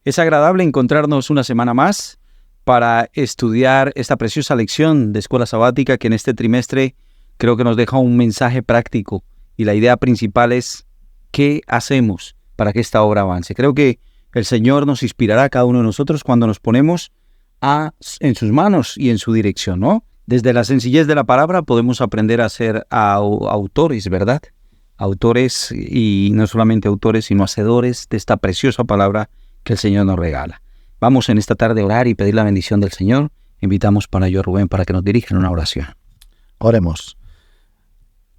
Es agradable encontrarnos una semana más para estudiar esta preciosa lección de escuela sabática que en este trimestre creo que nos deja un mensaje práctico y la idea principal es ¿qué hacemos para que esta obra avance? Creo que el Señor nos inspirará a cada uno de nosotros cuando nos ponemos en sus manos y en su dirección, ¿no? Desde la sencillez de la palabra podemos aprender a ser autores, ¿verdad? Autores, y no solamente autores, sino hacedores de esta preciosa palabra que el Señor nos regala. Vamos en esta tarde a orar y pedir la bendición del Señor. Invitamos para ello a Rubén para que nos dirija en una oración. Oremos.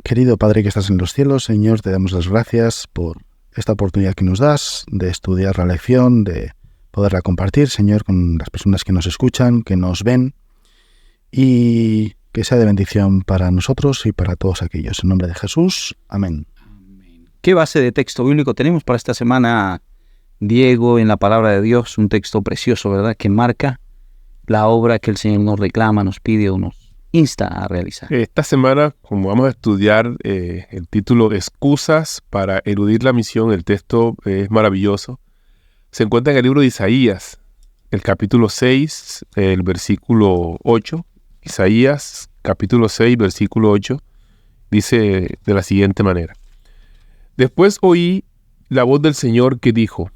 Querido Padre que estás en los cielos, Señor, te damos las gracias por esta oportunidad que nos das de estudiar la lección, de poderla compartir, Señor, con las personas que nos escuchan, que nos ven, y que sea de bendición para nosotros y para todos aquellos. En nombre de Jesús. Amén. ¿Qué base de texto bíblico tenemos para esta semana, Diego, en la palabra de Dios? Un texto precioso, ¿verdad?, que marca la obra que el Señor nos reclama, nos pide o nos insta a realizar. Esta semana, como vamos a estudiar el título Excusas para eludir la misión, el texto es maravilloso. Se encuentra en el libro de Isaías, el capítulo 6, el versículo 8. Isaías, capítulo 6, versículo 8, dice de la siguiente manera. Después oí la voz del Señor que dijo,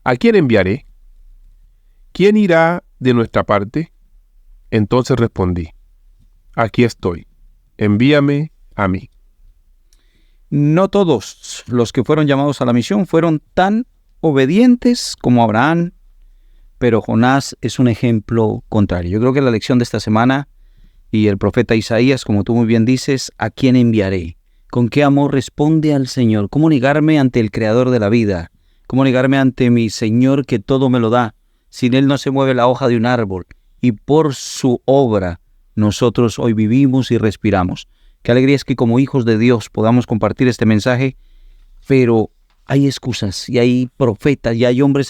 ¿a quién enviaré? ¿Quién irá de nuestra parte? Entonces respondí, aquí estoy, envíame a mí. No todos los que fueron llamados a la misión fueron tan obedientes como Abraham, pero Jonás es un ejemplo contrario. Yo creo que la lección de esta semana y el profeta Isaías, como tú muy bien dices, ¿a quién enviaré? ¿Con qué amor responde al Señor? ¿Cómo negarme ante el Creador de la vida? ¿Cómo negarme ante mi Señor que todo me lo da? Sin Él no se mueve la hoja de un árbol y por su obra nosotros hoy vivimos y respiramos. Qué alegría es que como hijos de Dios podamos compartir este mensaje, pero hay excusas y hay profetas y hay hombres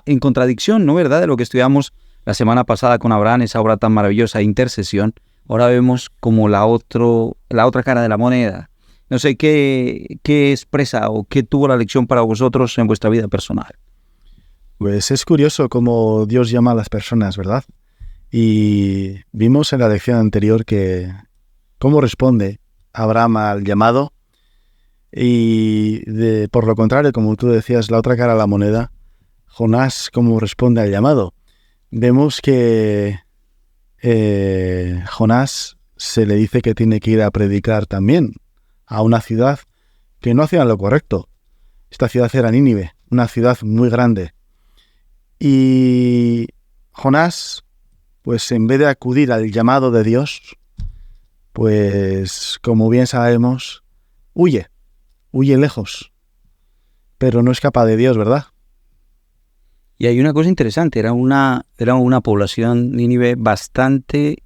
en contradicción, ¿no? ¿Verdad? De lo que estudiamos la semana pasada con Abraham, esa obra tan maravillosa de intercesión. Ahora vemos como la otra cara de la moneda. No sé qué expresa o qué tuvo la lección para vosotros en vuestra vida personal. Pues es curioso cómo Dios llama a las personas, ¿verdad? Y vimos en la lección anterior que cómo responde Abraham al llamado. Y por lo contrario, como tú decías, la otra cara de la moneda, Jonás, cómo responde al llamado. Vemos que Jonás se le dice que tiene que ir a predicar también a una ciudad que no hacía lo correcto. Esta ciudad era Nínive, una ciudad muy grande. Y Jonás, pues en vez de acudir al llamado de Dios, pues como bien sabemos, huye lejos, pero no escapa de Dios, ¿verdad? Y hay una cosa interesante, era una población Nínive bastante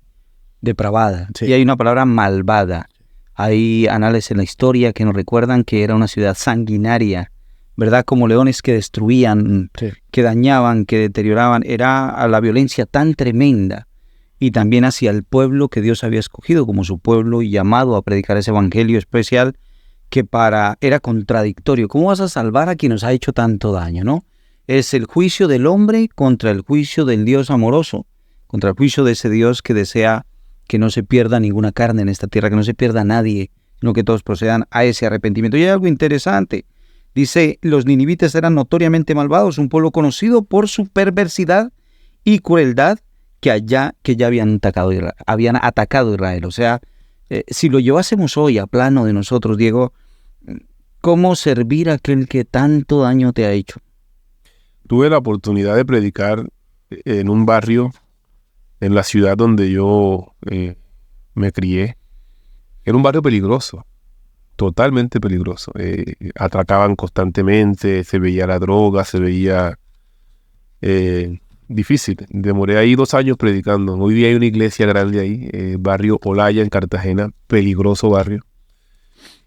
depravada, sí. Y hay una palabra malvada. Hay anales en la historia que nos recuerdan que era una ciudad sanguinaria, ¿verdad? Como leones que destruían, sí, que dañaban, que deterioraban. Era a la violencia tan tremenda y también hacia el pueblo que Dios había escogido como su pueblo y llamado a predicar ese evangelio especial que era contradictorio. ¿Cómo vas a salvar a quien nos ha hecho tanto daño, no? Es el juicio del hombre contra el juicio del Dios amoroso, contra el juicio de ese Dios que desea que no se pierda ninguna carne en esta tierra, que no se pierda nadie, sino que todos procedan a ese arrepentimiento. Y hay algo interesante. Dice, los ninivitas eran notoriamente malvados, un pueblo conocido por su perversidad y crueldad que ya habían atacado a Israel. O sea, si lo llevásemos hoy a plano de nosotros, Diego, ¿cómo servir a aquel que tanto daño te ha hecho? Tuve la oportunidad de predicar en un barrio, en la ciudad donde yo me crié. Era un barrio peligroso, totalmente peligroso. Atracaban constantemente, se veía la droga, se veía difícil. Demoré ahí 2 años predicando. Hoy día hay una iglesia grande ahí, barrio Olaya en Cartagena, peligroso barrio.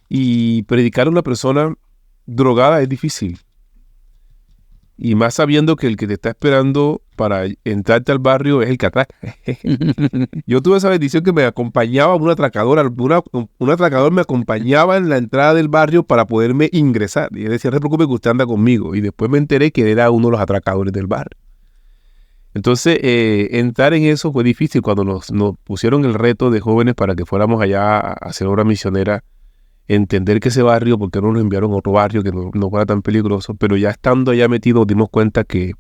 Y predicar a una persona drogada es difícil. Y más sabiendo que el que te está esperando para entrarte al barrio es el que atraca. Yo tuve esa bendición que me acompañaba un atracador. Un atracador me acompañaba en la entrada del barrio para poderme ingresar. Y él decía, no se preocupe que usted anda conmigo. Y después me enteré que era uno de los atracadores del barrio. Entonces, entrar en eso fue difícil cuando nos pusieron el reto de jóvenes para que fuéramos allá a hacer obra misionera. Entender que ese barrio, porque no nos enviaron a otro barrio que no fuera tan peligroso, pero ya estando allá metidos dimos cuenta que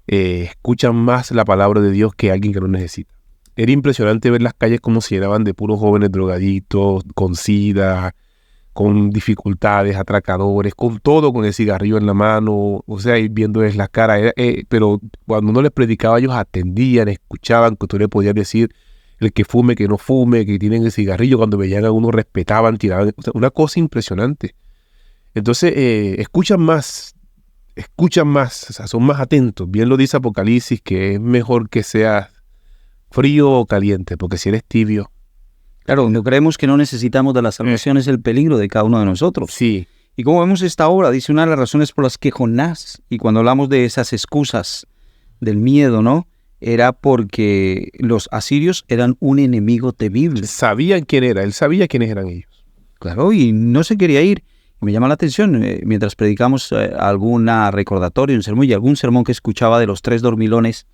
escuchan más la palabra de Dios que alguien que lo necesita. Era impresionante ver las calles como se llenaban de puros jóvenes drogadictos, con sida, con dificultades, atracadores, con todo, con el cigarrillo en la mano, o sea, ir viéndoles la cara. Pero cuando uno les predicaba, ellos atendían, escuchaban, que tú le podías decir el que fume, que no fume, que tienen el cigarrillo, cuando veían a uno respetaban, tiraban, o sea, una cosa impresionante. Entonces, escuchan más, o sea, son más atentos. Bien lo dice Apocalipsis, que es mejor que seas frío o caliente, porque si eres tibio. Claro, no creemos que no necesitamos de la salvación, es el peligro de cada uno de nosotros. Sí. Y como vemos esta obra, dice una de las razones por las que Jonás, y cuando hablamos de esas excusas del miedo, ¿no? Era porque los asirios eran un enemigo temible. Sabían quién era, él sabía quiénes eran ellos. Claro, y no se quería ir. Me llama la atención, mientras predicamos alguna recordatorio, un sermón y algún sermón que escuchaba de los 3 dormilones,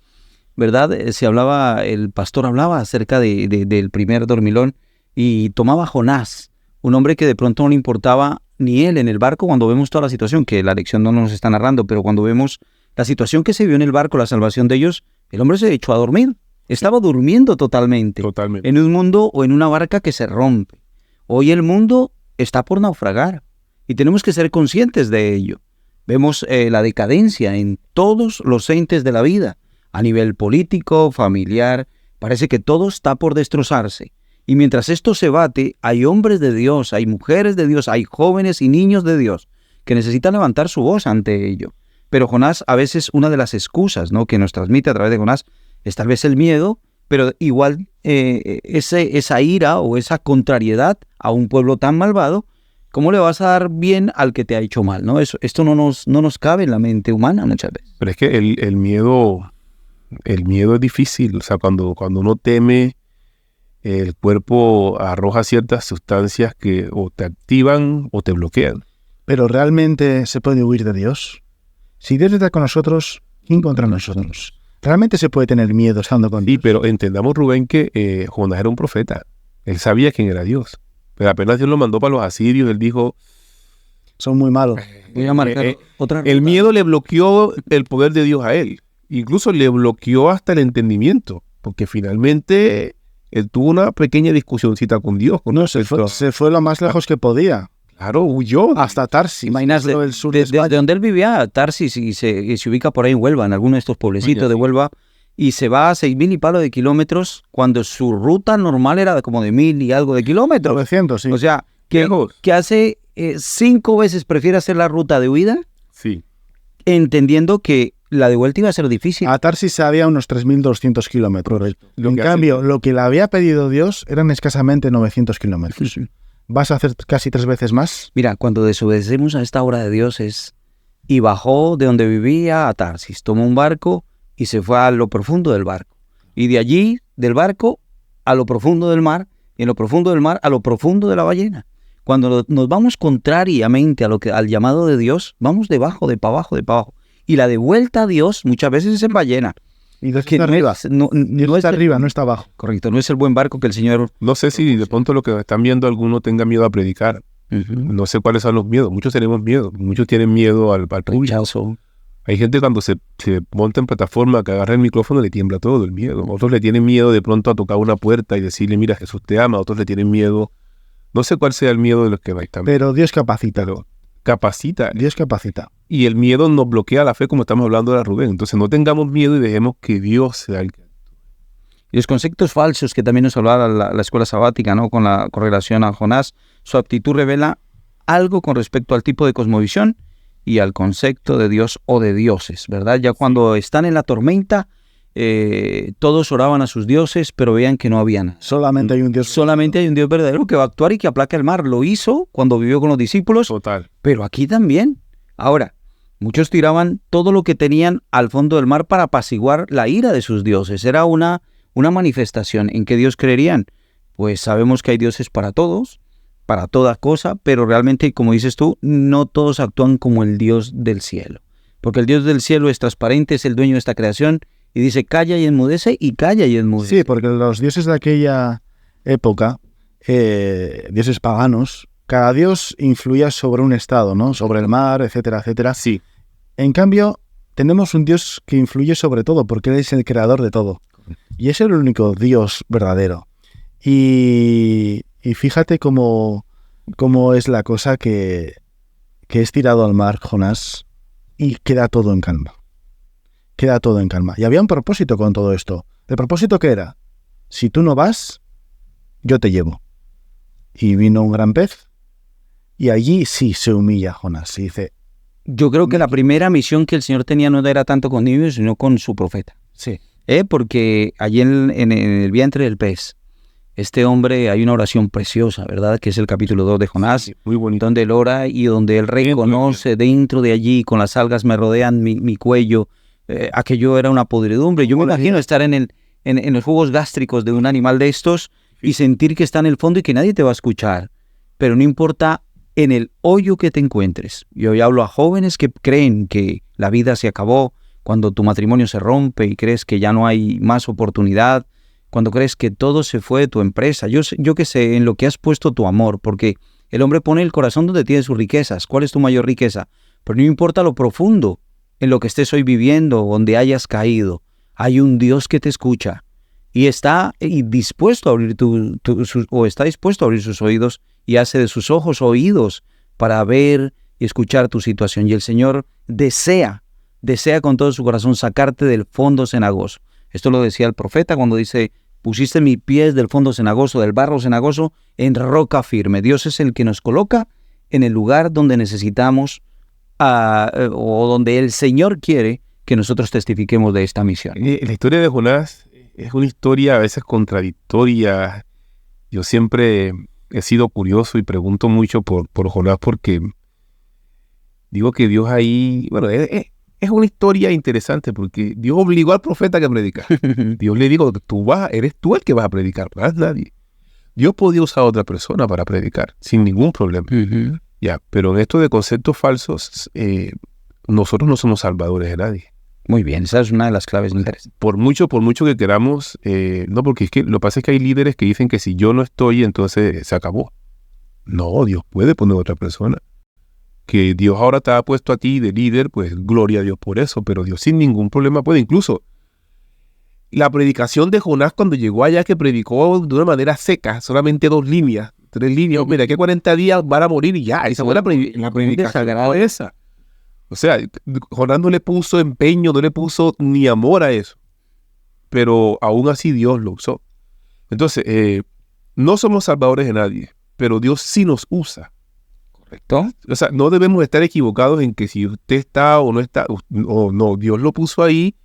¿verdad? El pastor hablaba acerca del primer dormilón y tomaba a Jonás, un hombre que de pronto no le importaba ni él en el barco cuando vemos toda la situación, que la lección no nos está narrando, pero cuando vemos la situación que se vio en el barco, la salvación de ellos, el hombre se echó a dormir. Estaba durmiendo totalmente. Totalmente. En un mundo o en una barca que se rompe. Hoy el mundo está por naufragar y tenemos que ser conscientes de ello. Vemos la decadencia en todos los entes de la vida, a nivel político, familiar. Parece que todo está por destrozarse. Y mientras esto se bate, hay hombres de Dios, hay mujeres de Dios, hay jóvenes y niños de Dios que necesitan levantar su voz ante ello. Pero Jonás, a veces una de las excusas, ¿no?, que nos transmite a través de Jonás es tal vez el miedo, pero igual esa ira o esa contrariedad a un pueblo tan malvado. ¿Cómo le vas a dar bien al que te ha hecho mal, ¿no? Esto no nos cabe en la mente humana muchas veces. Pero es que el miedo es difícil. O sea, cuando uno teme, el cuerpo arroja ciertas sustancias que o te activan o te bloquean. Pero ¿realmente se puede huir de Dios? Si Dios está con nosotros, ¿quién contra nosotros? ¿Realmente se puede tener miedo estando con Dios? Sí, pero entendamos, Rubén, que Jonás era un profeta. Él sabía quién era Dios. Pero apenas Dios lo mandó para los asirios, él dijo... Son muy malos. Voy a marcar otra. El miedo le bloqueó el poder de Dios a él. Incluso le bloqueó hasta el entendimiento. Porque finalmente él tuvo una pequeña discusioncita con Dios. No, se fue lo más lejos que podía. Claro, huyó. Hasta Tarsis. Imagínate, del sur de donde él vivía, Tarsis, y se ubica por ahí en Huelva, en alguno de estos pueblecitos de Huelva, y se va a 6.000 y palo de kilómetros, cuando su ruta normal era como de 1.000 y algo de kilómetros. 900, sí. O sea, que hace 5 veces prefiere hacer la ruta de huida, sí, entendiendo que la de vuelta iba a ser difícil. A Tarsis había unos 3.200 kilómetros. En cambio, lo que le había pedido Dios eran escasamente 900 kilómetros. ¿Vas a hacer casi 3 veces más? Mira, cuando desobedecemos a esta obra de Dios y bajó de donde vivía a Tarsis, tomó un barco y se fue a lo profundo del barco. Y de allí, del barco, a lo profundo del mar, y en lo profundo del mar, a lo profundo de la ballena. Cuando nos vamos contrariamente al llamado de Dios, vamos de para abajo. Y la de vuelta a Dios muchas veces es en ballena. Y Dios está arriba. No está arriba, no está abajo. Correcto, no es el buen barco que el Señor... No sé si de pronto lo que están viendo algunos tenga miedo a predicar. No sé cuáles son los miedos. Muchos tenemos miedo. Muchos tienen miedo al público. Hay gente cuando se monta en plataforma que agarra el micrófono le tiembla todo el miedo. Otros le tienen miedo de pronto a tocar una puerta y decirle, mira, Jesús te ama. Otros le tienen miedo. No sé cuál sea el miedo de los que vais también. Pero Dios capacita. Capacita. Dios capacita. Y el miedo nos bloquea la fe, como estamos hablando de Rubén. Entonces no tengamos miedo y dejemos que Dios sea el que... Y los conceptos falsos que también nos hablaba la escuela sabática, ¿no?, con relación a Jonás, su actitud revela algo con respecto al tipo de cosmovisión y al concepto de Dios o de dioses, ¿verdad? Ya cuando están en la tormenta, todos oraban a sus dioses, pero veían que no había nada. Solamente hay un Dios. Solamente hay un Dios verdadero que va a actuar y que aplaca el mar. Lo hizo cuando vivió con los discípulos. Total. Pero aquí también. Ahora, Muchos tiraban todo lo que tenían al fondo del mar para apaciguar la ira de sus dioses. Era una manifestación. ¿En qué Dios creerían? Pues sabemos que hay dioses para todos, para toda cosa, pero realmente, como dices tú, no todos actúan como el Dios del cielo. Porque el Dios del cielo es transparente, es el dueño de esta creación, y dice, calla y enmudece, y calla y enmudece. Sí, porque los dioses de aquella época, dioses paganos, cada dios influía sobre un estado, ¿no? Sobre el mar, etcétera, etcétera. Sí. En cambio, tenemos un Dios que influye sobre todo, porque Él es el creador de todo. Y es el único Dios verdadero. Y fíjate cómo es la cosa que es tirado al mar Jonás y queda todo en calma. Queda todo en calma. Y había un propósito con todo esto. ¿El propósito qué era? Si tú no vas, yo te llevo. Y vino un gran pez y allí sí se humilla Jonás. Y dice... Yo creo que la primera misión que el Señor tenía no era tanto con Nínive, sino con su profeta. Sí. Porque allí en el vientre del pez, este hombre, hay una oración preciosa, ¿verdad? Que es el capítulo 2 de Jonás, Sí, muy bonito. donde él ora y donde él reconoce dentro de allí, con las algas me rodean mi cuello, aquello era una podredumbre. Yo me imagino estar en los jugos gástricos de un animal de estos y sentir que está en el fondo y que nadie te va a escuchar. Pero no importa en el hoyo que te encuentres. Yo ya hablo a jóvenes que creen que la vida se acabó, cuando tu matrimonio se rompe y crees que ya no hay más oportunidad, cuando crees que todo se fue de tu empresa. Yo qué sé, en lo que has puesto tu amor, porque el hombre pone el corazón donde tiene sus riquezas. ¿Cuál es tu mayor riqueza? Pero no importa lo profundo en lo que estés hoy viviendo, donde hayas caído. Hay un Dios que te escucha y está dispuesto a abrir está dispuesto a abrir sus oídos y hace de sus ojos oídos para ver y escuchar tu situación. Y el Señor desea con todo su corazón sacarte del fondo cenagoso. Esto lo decía el profeta cuando dice, pusiste mis pies del fondo cenagoso, del barro cenagoso, en roca firme. Dios es el que nos coloca en el lugar donde necesitamos o donde el Señor quiere que nosotros testifiquemos de esta misión. La historia de Jonás es una historia a veces contradictoria. Yo siempre he sido curioso y pregunto mucho por Jonás porque digo que Dios ahí, bueno, es una historia interesante porque Dios obligó al profeta a que predicara. Dios le dijo, eres tú el que vas a predicar, no es nadie. Dios podía usar a otra persona para predicar sin ningún problema. Ya, pero en esto de conceptos falsos, nosotros no somos salvadores de nadie. Muy bien, esa es una de las claves interesantes. Por mucho que queramos, no, porque es que lo que pasa es que hay líderes que dicen que si yo no estoy, entonces se acabó. No, Dios puede poner a otra persona. Que Dios ahora te ha puesto a ti de líder, pues gloria a Dios por eso, pero Dios sin ningún problema puede. Incluso la predicación de Jonás cuando llegó allá, que predicó de una manera seca, solamente 2 líneas, 3 líneas, mira, que 40 días van a morir y ya, esa fue la predicación esa. O sea, Jonás no le puso empeño, no le puso ni amor a eso. Pero aún así Dios lo usó. Entonces, no somos salvadores de nadie, pero Dios sí nos usa. ¿Correcto? O sea, no debemos estar equivocados en que si usted está o no está, o no, Dios lo puso ahí,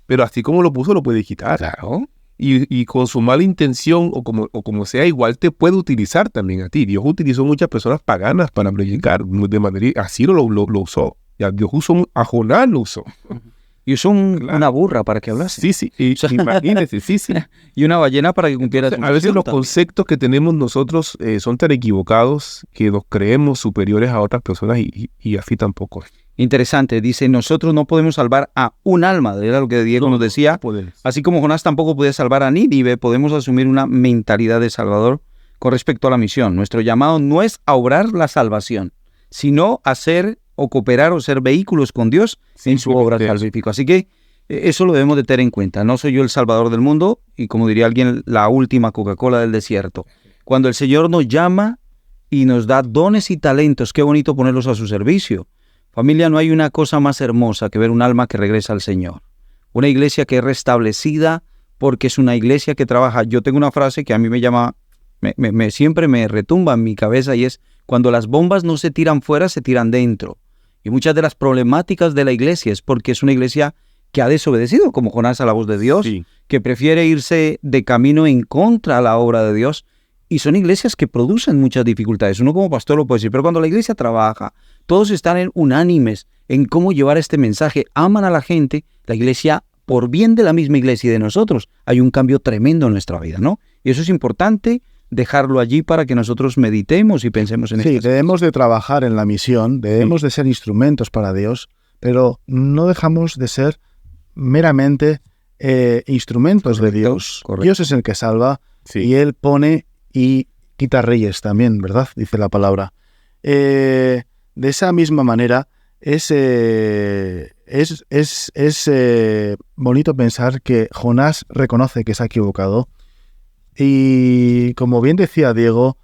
pero así como lo puso, lo puede quitar. Claro. Y con su mala intención, o como sea, igual te puede utilizar también a ti. Dios utilizó muchas personas paganas para predicar, de manera, así lo usó. Ya, Dios usó a Jonás, lo usó. Y usó una burra para que hablase. Sí, imagínese, sí. Y una ballena para que cumpliera su A veces función los también. conceptos que tenemos nosotros son tan equivocados que nos creemos superiores a otras personas y así tampoco es. Interesante, dice, nosotros no podemos salvar a un alma, era lo que Diego nos decía. No podemos. Así como Jonás tampoco podía salvar a Nínive, podemos asumir una mentalidad de salvador con respecto a la misión. Nuestro llamado no es a obrar la salvación, sino a ser o cooperar o ser vehículos con Dios en su obra salvífica. Así que eso lo debemos de tener en cuenta. No soy yo el salvador del mundo y, como diría alguien, la última Coca-Cola del desierto. Cuando el Señor nos llama y nos da dones y talentos, qué bonito ponerlos a su servicio. Familia, no hay una cosa más hermosa que ver un alma que regresa al Señor. Una iglesia que es restablecida porque es una iglesia que trabaja. Yo tengo una frase que a mí me llama, siempre me retumba en mi cabeza y es, cuando las bombas no se tiran fuera, se tiran dentro. Y muchas de las problemáticas de la iglesia es porque es una iglesia que ha desobedecido, como Jonás, a la voz de Dios, Sí. que prefiere irse de camino en contra a la obra de Dios. Y son iglesias que producen muchas dificultades. Uno como pastor lo puede decir, pero cuando la iglesia trabaja, todos están unánimes en cómo llevar este mensaje. Aman a la gente, la iglesia, por bien de la misma iglesia y de nosotros, hay un cambio tremendo en nuestra vida, ¿no? Y eso es importante dejarlo allí para que nosotros meditemos y pensemos en Sí, esto. debemos de trabajar en la misión, debemos de ser instrumentos para Dios, pero no dejamos de ser meramente instrumentos de Dios. Correcto. Dios es el que salva y Él pone y quita reyes también, ¿verdad? Dice la palabra. De esa misma manera, es bonito pensar que Jonás reconoce que se ha equivocado y, como bien decía Diego,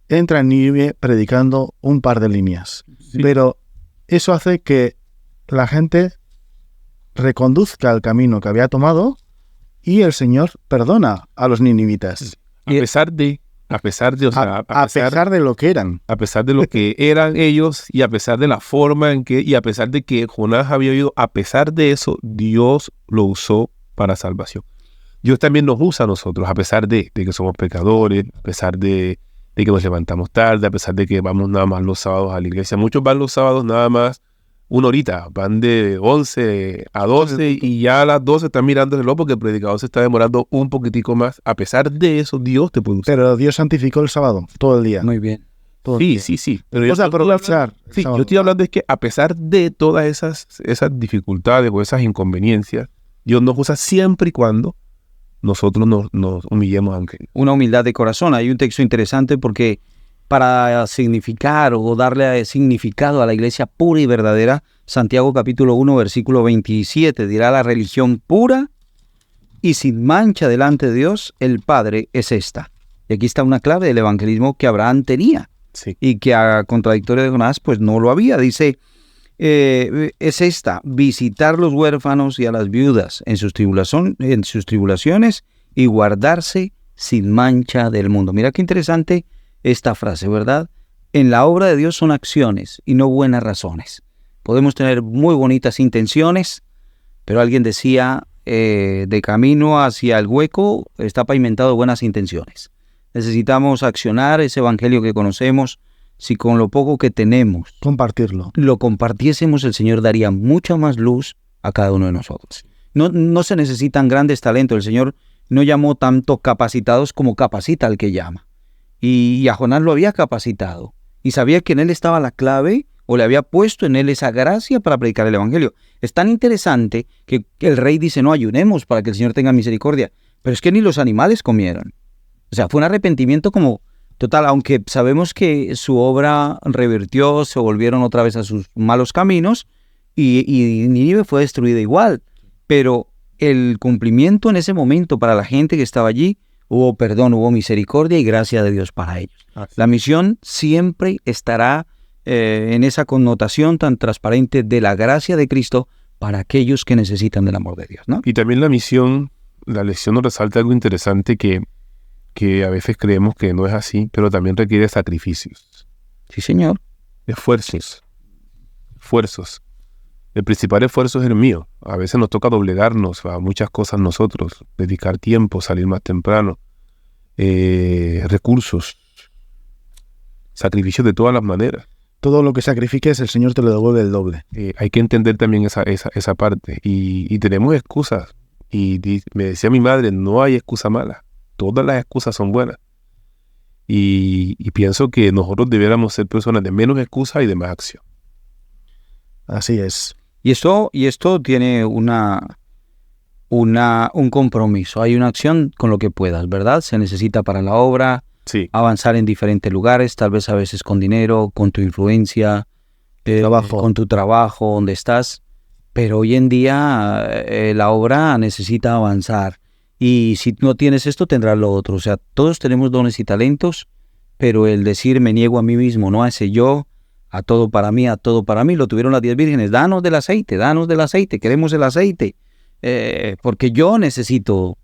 entra en Nínive predicando un par de líneas. Sí. Pero eso hace que la gente reconduzca el camino que había tomado y el Señor perdona a los ninivitas. A pesar de, o sea, A pesar de lo que eran. a pesar de lo que eran ellos y a pesar de la forma en que, y a pesar de que Jonás había oído, a pesar de eso, Dios lo usó para salvación. Dios también nos usa a nosotros, a pesar de que somos pecadores, a pesar de que nos levantamos tarde, a pesar de que vamos nada más los sábados a la iglesia. Muchos van los sábados nada más una horita, van de 11 a 12 y ya a las 12 están mirando el reloj porque el predicador se está demorando un poquitico más. A pesar de eso, Dios te puede usar. Pero Dios santificó el sábado, todo el día. Muy bien. Todo el Sí, día. sí. Pero Vamos a yo estoy hablando- aprovechar el Sí, sábado. yo estoy hablando es que a pesar de todas esas dificultades o esas inconveniencias, Dios nos usa siempre y cuando nosotros nos humillemos ante Él. Una humildad de corazón. Hay un texto interesante porque para significar o darle significado a la iglesia pura y verdadera, Santiago capítulo 1, versículo 27, dirá: la religión pura y sin mancha delante de Dios, el Padre, es esta. Y aquí está una clave del evangelismo que Abraham tenía Sí. y que a contradictorio de Jonás, pues no lo había. Dice, es esta: visitar los huérfanos y a las viudas en sus tribulaciones y guardarse sin mancha del mundo. Mira qué interesante esta frase, ¿verdad? En la obra de Dios son acciones y no buenas razones. Podemos tener muy bonitas intenciones, pero alguien decía, de camino hacia el hueco está pavimentado de buenas intenciones. Necesitamos accionar ese evangelio que conocemos. Si con lo poco que tenemos Compartirlo. lo compartiésemos, el Señor daría mucha más luz a cada uno de nosotros. No se necesitan grandes talentos. El Señor no llamó tanto capacitados como capacita al que llama. Y a Jonás lo había capacitado. Y sabía que en él estaba la clave, o le había puesto en él esa gracia para predicar el evangelio. Es tan interesante que el rey dice, no, ayunemos para que el Señor tenga misericordia. Pero es que ni los animales comieron. O sea, fue un arrepentimiento como total, aunque sabemos que su obra revirtió, se volvieron otra vez a sus malos caminos y Nínive fue destruida igual. Pero el cumplimiento en ese momento para la gente que estaba allí, hubo perdón, hubo misericordia y gracia de Dios para ellos. La misión siempre estará en esa connotación tan transparente de la gracia de Cristo para aquellos que necesitan del amor de Dios, ¿no? Y también la lección nos resalta algo interesante que a veces creemos que no es así, pero también requiere sacrificios, Sí, Señor. esfuerzos. El principal esfuerzo es el mío. A veces nos toca doblegarnos a muchas cosas nosotros, dedicar tiempo, salir más temprano, recursos, sacrificios de todas las maneras. Todo lo que sacrifiques, el Señor te lo devuelve el doble. Hay que entender también esa parte. Y tenemos excusas. Me decía mi madre, no hay excusa mala. Todas las excusas son buenas. Y pienso que nosotros debiéramos ser personas de menos excusa y de más acción. Así es. Y esto tiene un compromiso. Hay una acción con lo que puedas, ¿verdad? Se necesita para la obra, Sí. avanzar en diferentes lugares, tal vez a veces con dinero, con tu influencia, Trabajo. con tu trabajo, donde estás. Pero hoy en día la obra necesita avanzar. Y si no tienes esto, tendrás lo otro. O sea, todos tenemos dones y talentos, pero el decir me niego a mí mismo, no a ese yo, a todo para mí, lo tuvieron las 10 vírgenes. Danos del aceite, queremos el aceite, porque yo necesito.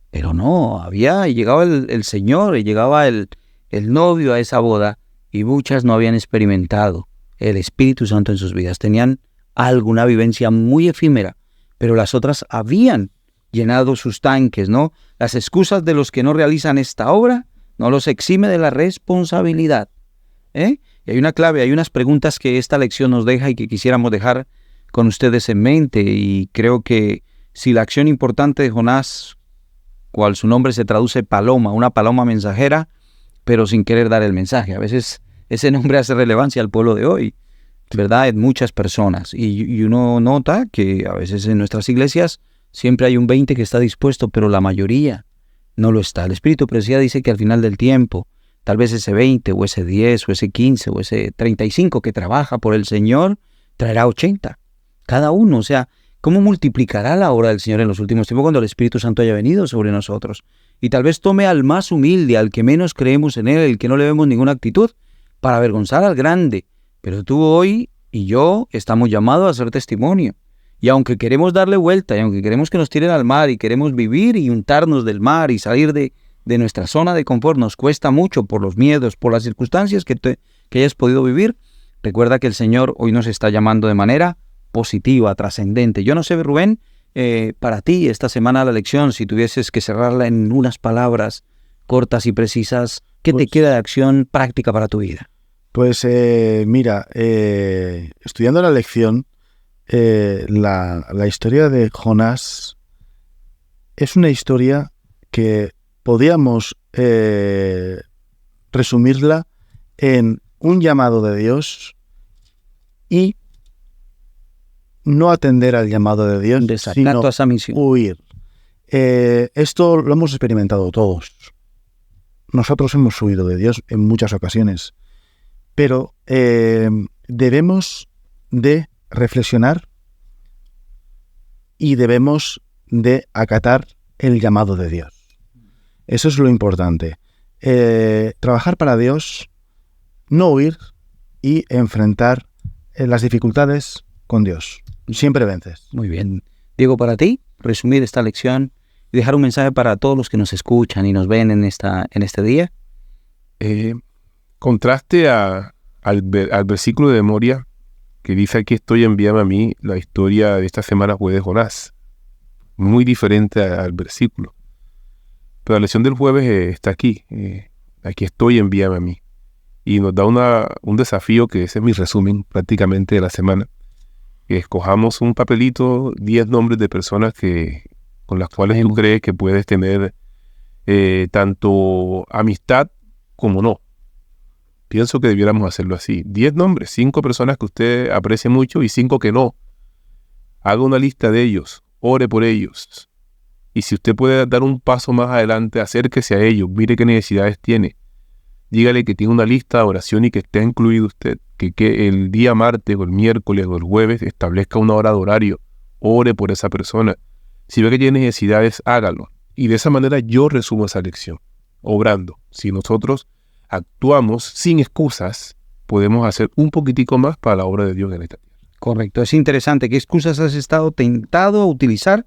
Pero no, llegaba el Señor, y llegaba el novio a esa boda, y muchas no habían experimentado el Espíritu Santo en sus vidas. Tenían alguna vivencia muy efímera, pero las otras habían llenado sus tanques, ¿no? Las excusas de los que no realizan esta obra no los exime de la responsabilidad. Y hay una clave, hay unas preguntas que esta lección nos deja y que quisiéramos dejar con ustedes en mente, y creo que si la acción importante de Jonás, cual su nombre se traduce paloma, una paloma mensajera, pero sin querer dar el mensaje. A veces ese nombre hace relevancia al pueblo de hoy, ¿verdad? En muchas personas. Y uno nota que a veces en nuestras iglesias siempre hay un 20 que está dispuesto, pero la mayoría no lo está. El Espíritu Profecía dice que al final del tiempo, tal vez ese 20 o ese 10 o ese 15 o ese 35 que trabaja por el Señor, traerá 80. Cada uno, o sea, ¿cómo multiplicará la obra del Señor en los últimos tiempos cuando el Espíritu Santo haya venido sobre nosotros? Y tal vez tome al más humilde, al que menos creemos en él, el que no le vemos ninguna actitud, para avergonzar al grande. Pero tú hoy y yo estamos llamados a ser testimonio. Y aunque queremos darle vuelta, y aunque queremos que nos tiren al mar, y queremos vivir y untarnos del mar, y salir de nuestra zona de confort, nos cuesta mucho por los miedos, por las circunstancias que hayas podido vivir, recuerda que el Señor hoy nos está llamando de manera positiva, trascendente. Yo no sé, Rubén, para ti esta semana la lección, si tuvieses que cerrarla en unas palabras cortas y precisas, ¿qué te queda de acción práctica para tu vida? Pues mira, estudiando la lección, la historia de Jonás es una historia que podíamos resumirla en un llamado de Dios y no atender al llamado de Dios, sino esa misión. Huir. Esto lo hemos experimentado todos. Nosotros hemos huido de Dios en muchas ocasiones, pero debemos de reflexionar y debemos de acatar el llamado de Dios. Eso es lo importante. Trabajar para Dios, no huir y enfrentar las dificultades con Dios. Siempre vences. Muy bien. Diego, para ti, resumir esta lección y dejar un mensaje para todos los que nos escuchan y nos ven en este día. Contraste al versículo de memoria que dice: aquí estoy, envíame a mí. La historia de esta semana fue de Jonás. Muy diferente al versículo. Pero la lección del jueves está aquí. Aquí estoy, envíame a mí. Y nos da un desafío, que ese es mi resumen prácticamente de la semana. Que escojamos un papelito, 10 nombres de personas con las cuales tú crees que puedes tener tanto amistad como no. Pienso que debiéramos hacerlo así. 10 nombres, 5 personas que usted aprecie mucho y 5 que no. Haga una lista de ellos, ore por ellos. Y si usted puede dar un paso más adelante, acérquese a ellos, mire qué necesidades tiene. Dígale que tiene una lista de oración y que esté incluido usted. Que el día martes o el miércoles o el jueves establezca una hora de horario. Ore por esa persona. Si ve que tiene necesidades, hágalo. Y de esa manera yo resumo esa lección. Obrando. Si nosotros actuamos sin excusas, podemos hacer un poquitico más para la obra de Dios en esta tierra. Correcto. Es interesante. ¿Qué excusas has estado tentado a utilizar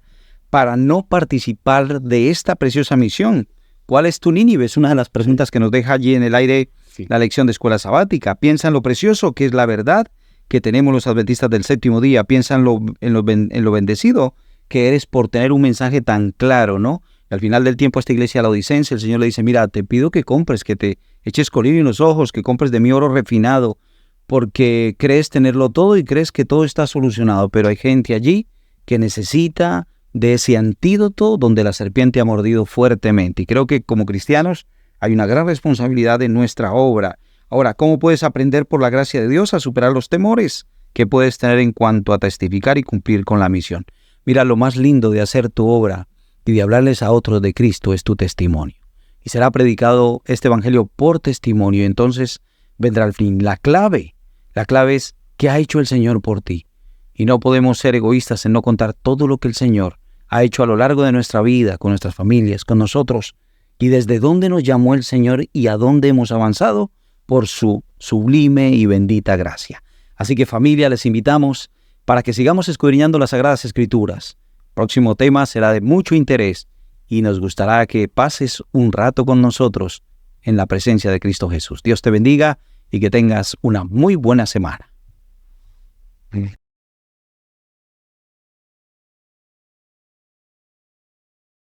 para no participar de esta preciosa misión? ¿Cuál es tu Nínive? Es una de las preguntas que nos deja allí en el aire la lección de escuela sabática. Piensa en lo precioso que es la verdad que tenemos los adventistas del séptimo día. Piensa en lo bendecido que eres por tener un mensaje tan claro, ¿no? Y al final del tiempo a esta iglesia laodicense, el Señor le dice: mira, te pido que compres, que te eches colirio en los ojos, que compres de mi oro refinado, porque crees tenerlo todo y crees que todo está solucionado. Pero hay gente allí que necesita de ese antídoto donde la serpiente ha mordido fuertemente. Y creo que como cristianos hay una gran responsabilidad en nuestra obra. Ahora, ¿cómo puedes aprender por la gracia de Dios a superar los temores que puedes tener en cuanto a testificar y cumplir con la misión? Mira, lo más lindo de hacer tu obra y de hablarles a otros de Cristo es tu testimonio. Y será predicado este evangelio por testimonio. Entonces vendrá el fin. La clave es qué ha hecho el Señor por ti. Y no podemos ser egoístas en no contar todo lo que el Señor ha hecho a lo largo de nuestra vida, con nuestras familias, con nosotros, y desde dónde nos llamó el Señor y a dónde hemos avanzado por su sublime y bendita gracia. Así que, familia, les invitamos para que sigamos escudriñando las Sagradas Escrituras. Próximo tema será de mucho interés y nos gustará que pases un rato con nosotros en la presencia de Cristo Jesús. Dios te bendiga y que tengas una muy buena semana.